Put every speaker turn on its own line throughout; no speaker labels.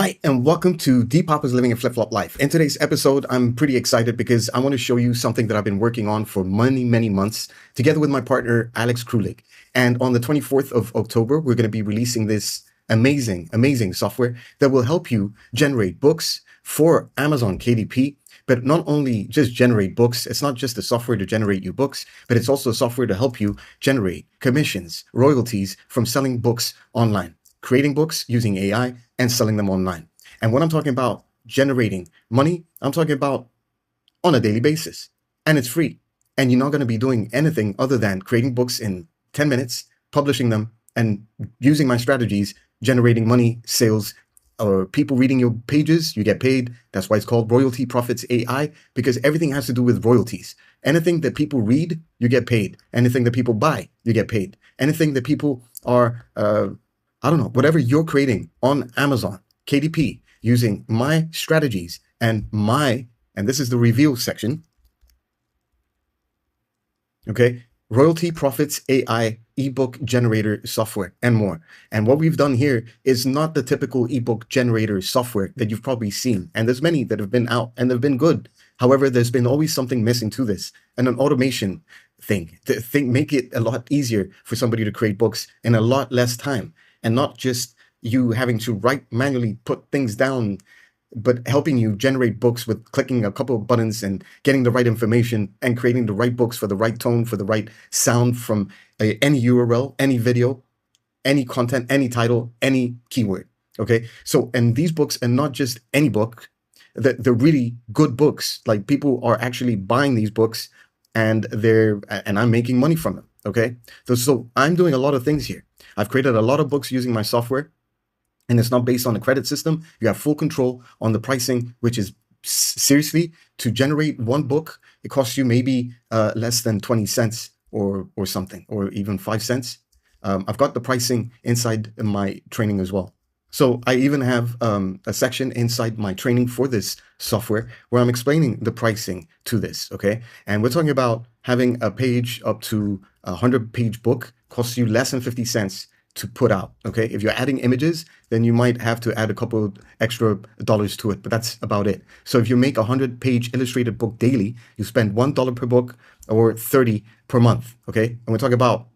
Hi, and welcome to Papa's Living a Flip-Flop Life. In today's episode, I'm pretty excited because I want to show you something that I've been working on for many months together with my partner, Alex Krulik. And on the 24th of October, we're going to be releasing this amazing software that will help you generate books for Amazon KDP. But not only just generate books, it's not just a software to generate you books, but it's also a software to help you generate commissions, royalties from selling books online, creating books using AI and selling them online. And when I'm talking about generating money, I'm talking about on a daily basis. And it's free. And you're not going to be doing anything other than creating books in 10 minutes, publishing them, and using my strategies, generating money, sales, or people reading your pages, you get paid. That's why it's called Royalty Profits AI, because everything has to do with royalties. Anything that people read, you get paid. Anything that people buy, you get paid. Anything that people are, I don't know, whatever you're creating on Amazon, KDP, using my strategies and this is the reveal section, okay? Royalty Profits AI ebook generator software and more. And what we've done here is not the typical ebook generator software that you've probably seen. And there's many that have been out and they've been good. However, there's been always something missing to this, and an automation thing to make it a lot easier for somebody to create books in a lot less time, and not just you having to manually put things down, but helping you generate books with clicking a couple of buttons and getting the right information and creating the right books for the right tone, for the right sound from any URL, any video, any content, any title, any keyword. Okay. So, and these books are not just any book, they're really good books. Like, people are actually buying these books and I'm making money from them. Okay. So I'm doing a lot of things here. I've created a lot of books using my software. And it's not based on a credit system. You have full control on the pricing, which is seriously, to generate one book, it costs you maybe less than 20 cents or something, or even 5 cents. I've got the pricing inside my training as well. So I even have a section inside my training for this software where I'm explaining the pricing to this, okay? And we're talking about having a page up to a 100-page book costs you less than 50 cents to put out, okay? If you're adding images, then you might have to add a couple extra dollars to it, but that's about it. So if you make a 100-page illustrated book daily, you spend $1 per book or 30 per month, okay? And we're talking about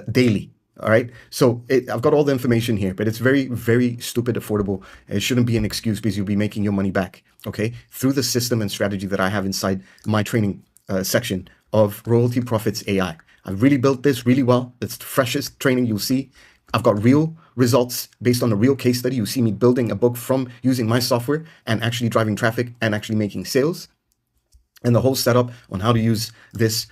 daily, all right? So I've got all the information here, but it's very stupid affordable. It shouldn't be an excuse because you'll be making your money back, okay? Through the system and strategy that I have inside my training section of Royalty Profits AI. I've really built this really well. It's the freshest training you'll see. I've got real results based on a real case study. You see me building a book from using my software and actually driving traffic and actually making sales, and the whole setup on how to use this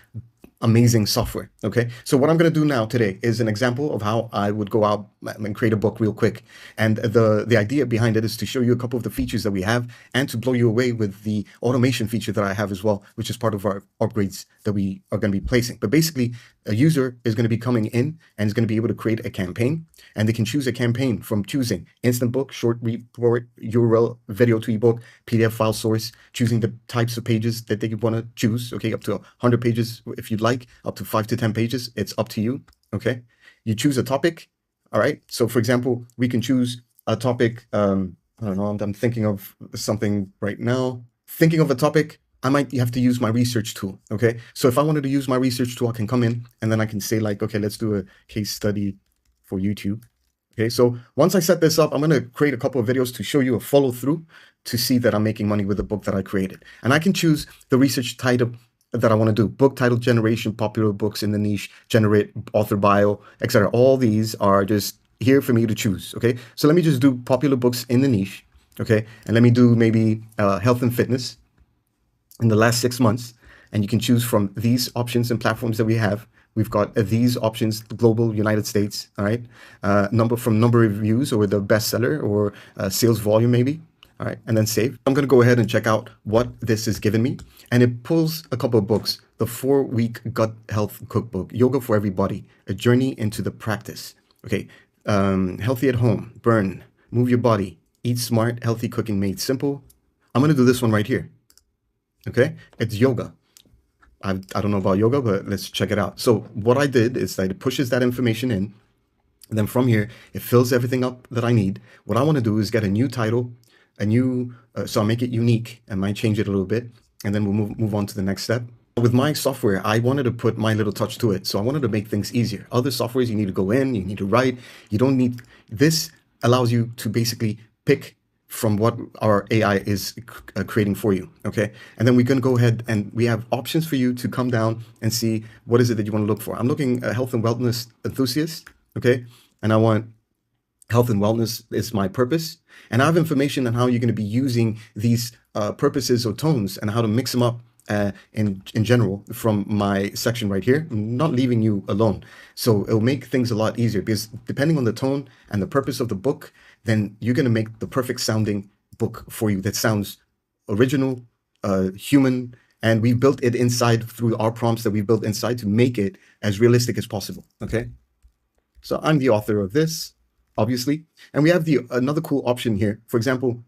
amazing software. Okay, so what I'm going to do now today is an example of how I would go out and create a book real quick. And the idea behind it is to show you a couple of the features that we have and to blow you away with the automation feature that I have as well, which is part of our upgrades that we are going to be placing. But basically, a user is going to be coming in and is going to be able to create a campaign, and they can choose a campaign from choosing instant book, short report, URL, video to ebook, PDF file source, choosing the types of pages that they want to choose. Okay, up to 100 pages if you'd like, up to 5 to 10 pages. It's up to you. Okay, you choose a topic. All right. So for example, we can choose a topic. I don't know. I'm thinking of something right now. Thinking of a topic. I might have to use my research tool. Okay. So if I wanted to use my research tool, I can come in and then I can say like, okay, let's do a case study for YouTube. Okay. So once I set this up, I'm going to create a couple of videos to show you a follow through to see that I'm making money with the book that I created. And I can choose the research title that I want to do. Book title generation, popular books in the niche, generate author bio, etc. All these are just here for me to choose. Okay. So let me just do popular books in the niche. Okay. And let me do maybe health and fitness in the last 6 months. And you can choose from these options and platforms that we have. We've got these options, global, United States, all right? Number of views, or the bestseller, or sales volume maybe, all right? And then save. I'm gonna go ahead and check out what this has given me. And it pulls a couple of books. The 4-week gut health cookbook, Yoga for Everybody, a journey into the practice. Okay, healthy at home, burn, move your body, eat smart, healthy cooking made simple. I'm gonna do this one right here. Okay, it's yoga. I don't know about yoga, but let's check it out. So what I did is that it pushes that information in, And then from here, it fills everything up that I need. What I want to do is get a new title, so I'll make it unique. I might change it a little bit, and then we'll move on to the next step. With my software, I wanted to put my little touch to it. So I wanted to make things easier. Other softwares, you need to go in, you need to write. You don't need, this allows you to basically pick from what our AI is creating for you, okay? And then we're gonna go ahead and we have options for you to come down and see what is it that you wanna look for. I'm looking at health and wellness enthusiast, okay? And I want health and wellness is my purpose. And I have information on how you're gonna be using these purposes or tones and how to mix them up in general from my section right here. I'm not leaving you alone. So it'll make things a lot easier because depending on the tone and the purpose of the book, then you're going to make the perfect sounding book for you that sounds original, human, and we built it inside through our prompts that we built inside to make it as realistic as possible. Okay. So I'm the author of this, obviously, and we have another cool option here. For example,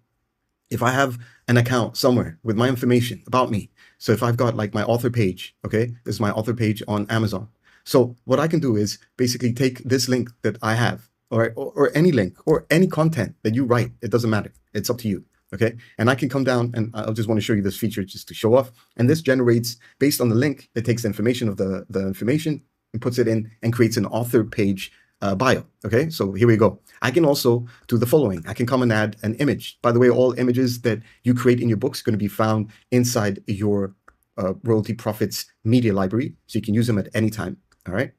if I have an account somewhere with my information about me, so if I've got like my author page, okay, this is my author page on Amazon. So what I can do is basically take this link that I have, or any link or any content that you write. It doesn't matter. It's up to you. Okay. And I can come down and I'll just want to show you this feature just to show off. And this generates based on the link. It takes the information of the information and puts it in and creates an author page bio. Okay. So here we go. I can also do the following. I can come and add an image. By the way, all images that you create in your books are going to be found inside your Royalty Profits media library. So you can use them at any time. All right.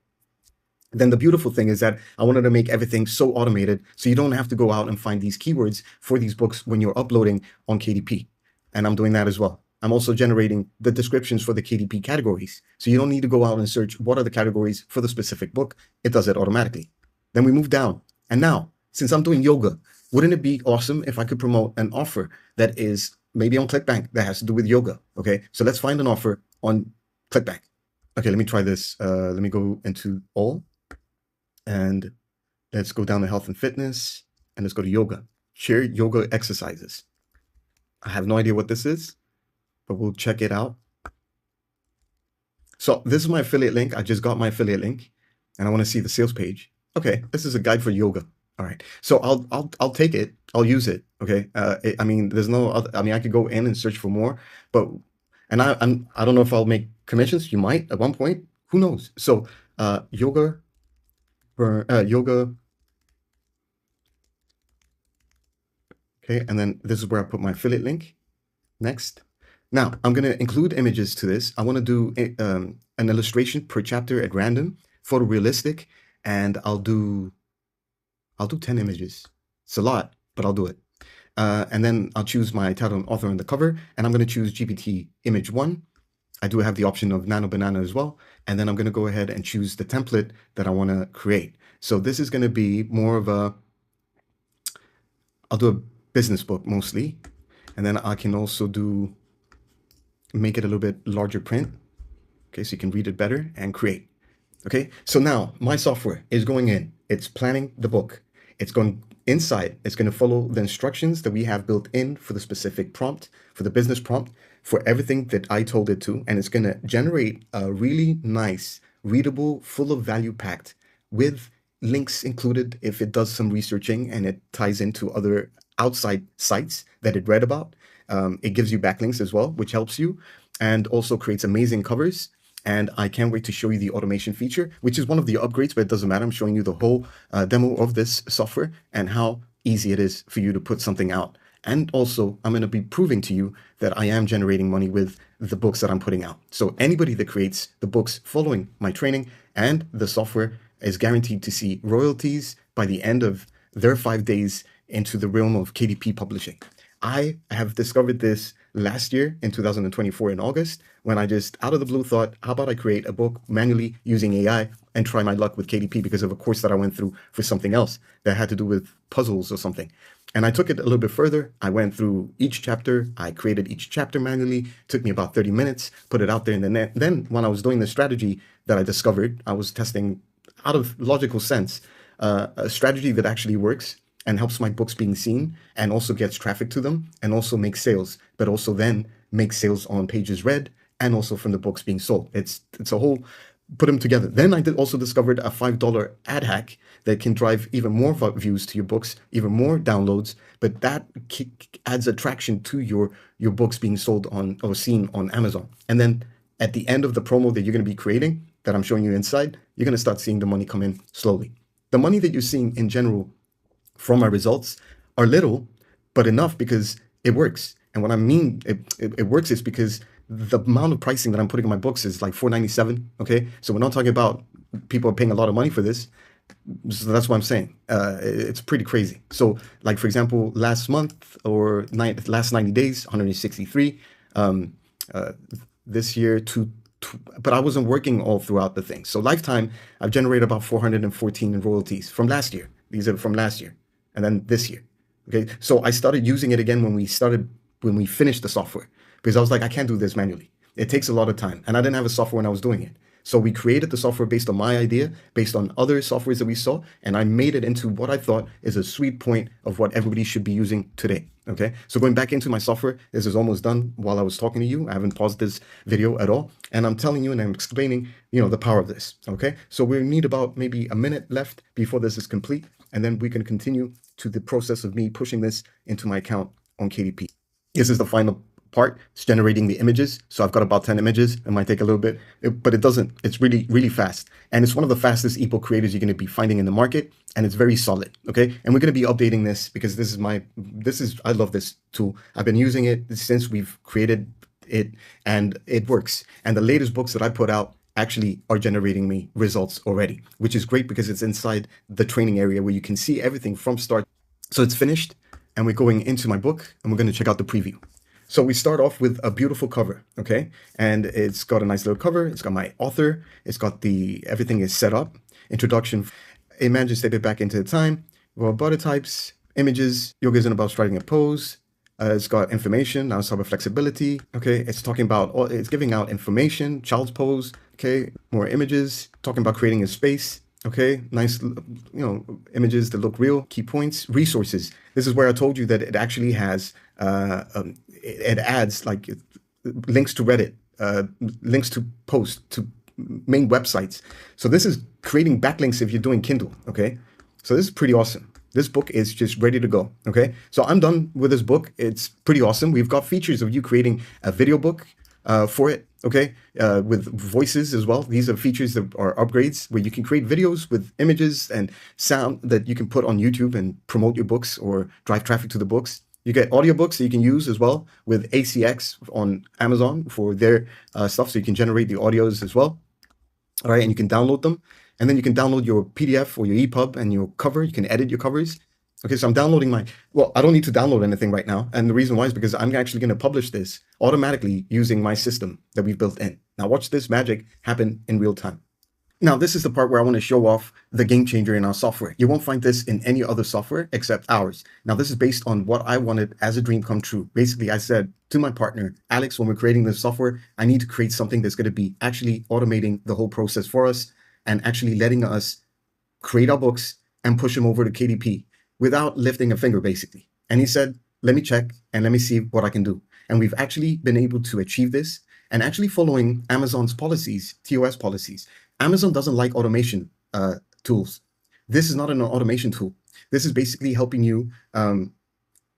Then the beautiful thing is that I wanted to make everything so automated so you don't have to go out and find these keywords for these books when you're uploading on KDP. And I'm doing that as well. I'm also generating the descriptions for the KDP categories. So you don't need to go out and search what are the categories for the specific book. It does it automatically. Then we move down. And now, since I'm doing yoga, wouldn't it be awesome if I could promote an offer that is maybe on ClickBank that has to do with yoga? Okay, so let's find an offer on ClickBank. Okay, let me try this. Let me go into all. And let's go down to health and fitness and let's go to yoga. Share yoga exercises. I have no idea what this is, but we'll check it out. So this is my affiliate link. I just got my affiliate link and I want to see the sales page. Okay, this is a guide for yoga. All right, so I'll take it. I'll use it. Okay, I mean, there's no other. I mean, I could go in and search for more, but and I don't know if I'll make commissions. You might at one point. Who knows? So yoga. For yoga. Okay, and then this is where I put my affiliate link. Next. Now, I'm going to include images to this. I want to do an illustration per chapter at random, photorealistic, and I'll do 10 images. It's a lot, but I'll do it. And then I'll choose my title and author on the cover, and I'm going to choose GPT image 1. I do have the option of Nano Banana as well. And then I'm going to go ahead and choose the template that I want to create. So this is going to be more of I'll do a business book mostly. And then I can also make it a little bit larger print. Okay, so you can read it better and create. Okay, so now my software is going in. It's planning the book. It's going inside. It's going to follow the instructions that we have built in for the specific prompt, for the business prompt, for everything that I told it to. And it's going to generate a really nice, readable, full of value packed with links included if it does some researching and it ties into other outside sites that it read about. It gives you backlinks as well, which helps you, and also creates amazing covers. And I can't wait to show you the automation feature, which is one of the upgrades, but it doesn't matter. I'm showing you the whole demo of this software and how easy it is for you to put something out. And also, I'm going to be proving to you that I am generating money with the books that I'm putting out. So anybody that creates the books following my training and the software is guaranteed to see royalties by the end of their 5 days into the realm of KDP publishing. I have discovered this last year in 2024 in August, when I just out of the blue thought, how about I create a book manually using AI and try my luck with KDP because of a course that I went through for something else that had to do with puzzles or something. And I took it a little bit further. I went through each chapter. I created each chapter manually. It took me about 30 minutes, put it out there in the net. Then when I was doing the strategy that I discovered, I was testing out of logical sense, a strategy that actually works and helps my books being seen and also gets traffic to them and also makes sales, but also then makes sales on pages read and also from the books being sold. It's a whole put them together. Then I also discovered a $5 ad hack that can drive even more views to your books, even more downloads, but that adds attraction to your books being sold on or seen on Amazon. And then at the end of the promo that you're going to be creating, that I'm showing you inside, you're going to start seeing the money come in slowly. The money that you're seeing in general from my results are little, but enough because it works. And what I mean it works is because the amount of pricing that I'm putting in my books is like $4.97. Okay, so we're not talking about people are paying a lot of money for this. So that's what I'm saying. It's pretty crazy. So, like for example, last month or last 90 days, 163. This year, but I wasn't working all throughout the thing. So lifetime, I've generated about 414 in royalties from last year. These are from last year, and then this year. Okay, so I started using it again when we finished the software, because I was like, I can't do this manually. It takes a lot of time, and I didn't have a software when I was doing it. So we created the software based on my idea, based on other softwares that we saw, and I made it into what I thought is a sweet point of what everybody should be using today. Okay, so going back into my software, this is almost done while I was talking to you. I haven't paused this video at all, and I'm telling you and I'm explaining, the power of this. Okay, so we need about maybe a minute left before this is complete, and then we can continue to the process of me pushing this into my account on KDP. This is the final part. It's generating the images. So I've got about 10 images. It might take a little bit, but it doesn't. It's really, really fast. And it's one of the fastest ebook creators you're going to be finding in the market. And it's very solid. Okay. And we're going to be updating this because I love this tool. I've been using it since we've created it and it works. And the latest books that I put out actually are generating me results already, which is great because it's inside the training area where you can see everything from start. So it's finished and we're going into my book and we're going to check out the preview. So we start off with a beautiful cover, okay? And it's got a nice little cover. It's got my author. It's got everything is set up. Introduction, imagine step it back into the time. Well, body types, images, yoga isn't about striking a pose. It's got information. Now it's talking about flexibility. Okay, it's it's giving out information, child's pose. Okay, more images, talking about creating a space. Okay, nice, images that look real. Key points, resources. This is where I told you that it actually has, it adds like links to Reddit, links to posts, to main websites. So this is creating backlinks if you're doing Kindle. Okay, so this is pretty awesome. This book is just ready to go. Okay, so I'm done with this book. It's pretty awesome. We've got features of you creating a video book for it. Okay, with voices as well. These are features that are upgrades where you can create videos with images and sound that you can put on YouTube and promote your books or drive traffic to the books. You get audiobooks that you can use as well with ACX on Amazon for their stuff, so you can generate the audios as well. All right, and you can download them. And then you can download your PDF or your EPUB and your cover. You can edit your covers. Okay, so I'm downloading I don't need to download anything right now. And the reason why is because I'm actually going to publish this automatically using my system that we've built in. Now watch this magic happen in real time. Now, this is the part where I want to show off the game changer in our software. You won't find this in any other software except ours. Now, this is based on what I wanted as a dream come true. Basically, I said to my partner, Alex, when we're creating this software, I need to create something that's going to be actually automating the whole process for us and actually letting us create our books and push them over to KDP without lifting a finger, basically. And he said, let me check and let me see what I can do. And we've actually been able to achieve this and actually following Amazon's policies, TOS policies. Amazon doesn't like automation tools. This is not an automation tool. This is basically helping you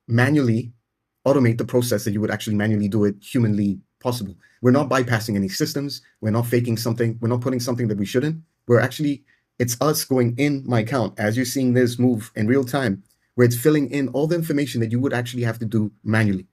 manually automate the process that you would actually manually do it humanly possible. We're not bypassing any systems. We're not faking something. We're not putting something that we shouldn't. It's us going in my account as you're seeing this move in real time, where it's filling in all the information that you would actually have to do manually.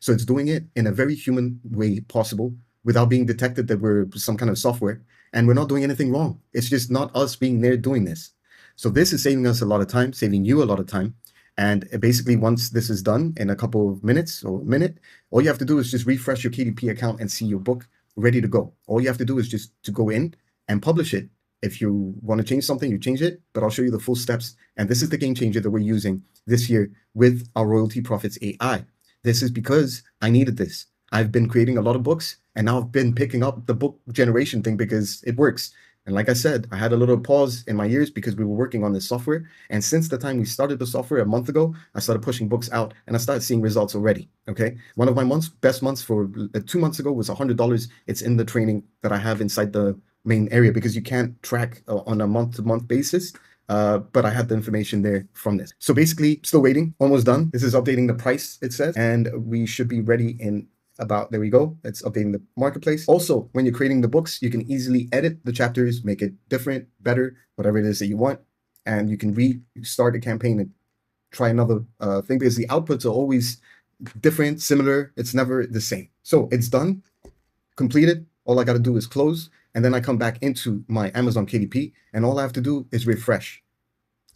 So it's doing it in a very human way possible without being detected that we're some kind of software. And we're not doing anything wrong. It's just not us being there doing this. So this is saving us a lot of time, saving you a lot of time. And basically, once this is done in a couple of minutes or a minute, all you have to do is just refresh your KDP account and see your book ready to go. All you have to do is just to go in and publish it. If you want to change something, you change it, but I'll show you the full steps. And this is the game changer that we're using this year with our Royalty Profits AI. This is because I needed this. I've been creating a lot of books, and now I've been picking up the book generation thing because it works. And like I said, I had a little pause in my years because we were working on this software. And since the time we started the software a month ago, I started pushing books out and I started seeing results already. Okay. One of my best months for 2 months ago was $100. It's in the training that I have inside the main area because you can't track on a month-to-month basis. But I had the information there from this. So basically, still waiting, almost done. This is updating the price, it says, and we should be ready in about, there we go. It's updating the marketplace. Also, when you're creating the books, you can easily edit the chapters, make it different, better, whatever it is that you want. And you can restart the campaign and try another thing because the outputs are always different, similar. It's never the same. So it's done, completed. All I got to do is close. And then I come back into my Amazon KDP, and all I have to do is refresh.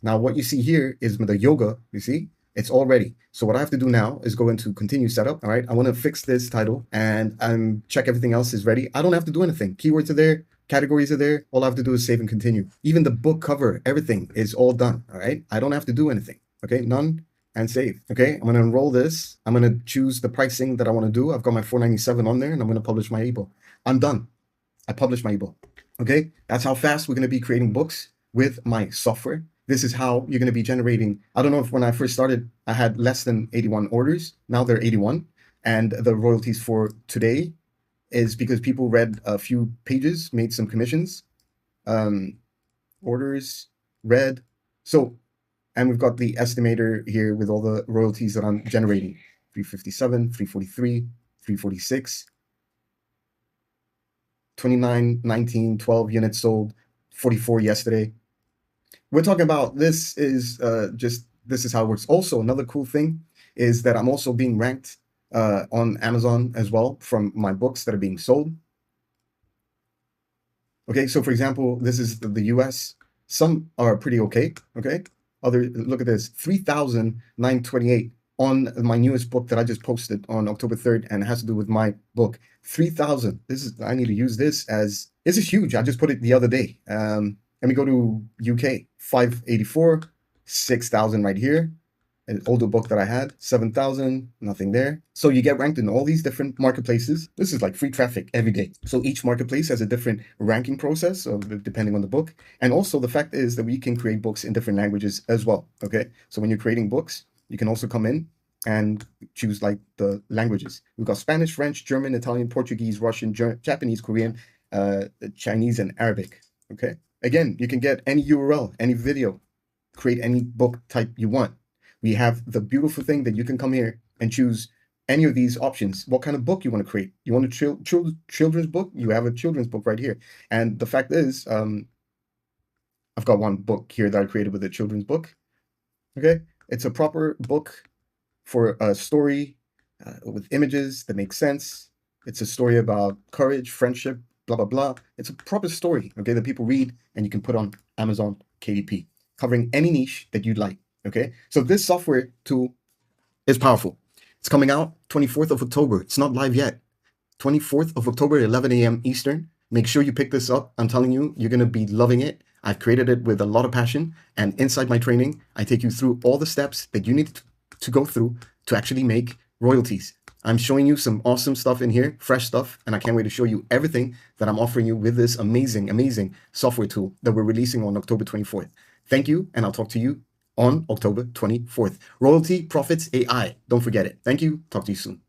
Now, what you see here is the yoga, you see, it's all ready. So what I have to do now is go into continue setup. All right, I want to fix this title and check everything else is ready. I don't have to do anything. Keywords are there, categories are there. All I have to do is save and continue. Even the book cover, everything is all done. All right, I don't have to do anything. Okay, none and save. Okay, I'm going to enroll this. I'm going to choose the pricing that I want to do. I've got my $4.97 on there, and I'm going to publish my ebook. I'm done. I published my ebook. Okay, that's how fast we're going to be creating books with my software. This is how you're going to be generating. I don't know if when I first started, I had less than 81 orders. Now they're 81. And the royalties for today is because people read a few pages, made some commissions, orders, read. So, and we've got the estimator here with all the royalties that I'm generating. 357, 343, 346. 29, 19, 12 units sold, 44 yesterday. We're talking about this is this is how it works. Also, another cool thing is that I'm also being ranked on Amazon as well from my books that are being sold. Okay, so for example, this is the US. Some are pretty okay. Okay, other, look at this, 3,928 on my newest book that I just posted on October 3rd, and it has to do with my book. 3,000. This is, I need to use this as, this is huge. I just put it the other day. Let me go to UK, 584, 6,000 right here. An older book that I had, 7,000, nothing there. So you get ranked in all these different marketplaces. This is like free traffic every day. So each marketplace has a different ranking process, depending on the book. And also the fact is that we can create books in different languages as well, okay? So when you're creating books, you can also come in and choose like the languages. We've got Spanish, French, German, Italian, Portuguese, Russian, Japanese, Korean, Chinese, and Arabic, okay? Again, you can get any URL, any video, create any book type you want. We have the beautiful thing that you can come here and choose any of these options. What kind of book you want to create? You want a children's book? You have a children's book right here. And the fact is, I've got one book here that I created with a children's book. Okay, it's a proper book for a story with images that make sense. It's a story about courage, friendship, blah, blah, blah. It's a proper story, okay, that people read and you can put on Amazon KDP, covering any niche that you'd like. Okay, so this software tool is powerful. It's coming out 24th of October. It's not live yet. 24th of October, 11 a.m. Eastern. Make sure you pick this up. I'm telling you, you're going to be loving it. I've created it with a lot of passion. And inside my training, I take you through all the steps that you need to go through to actually make royalties. I'm showing you some awesome stuff in here, fresh stuff, and I can't wait to show you everything that I'm offering you with this amazing, amazing software tool that we're releasing on October 24th. Thank you, and I'll talk to you on October 24th. Royalty Profits AI. Don't forget it. Thank you. Talk to you soon.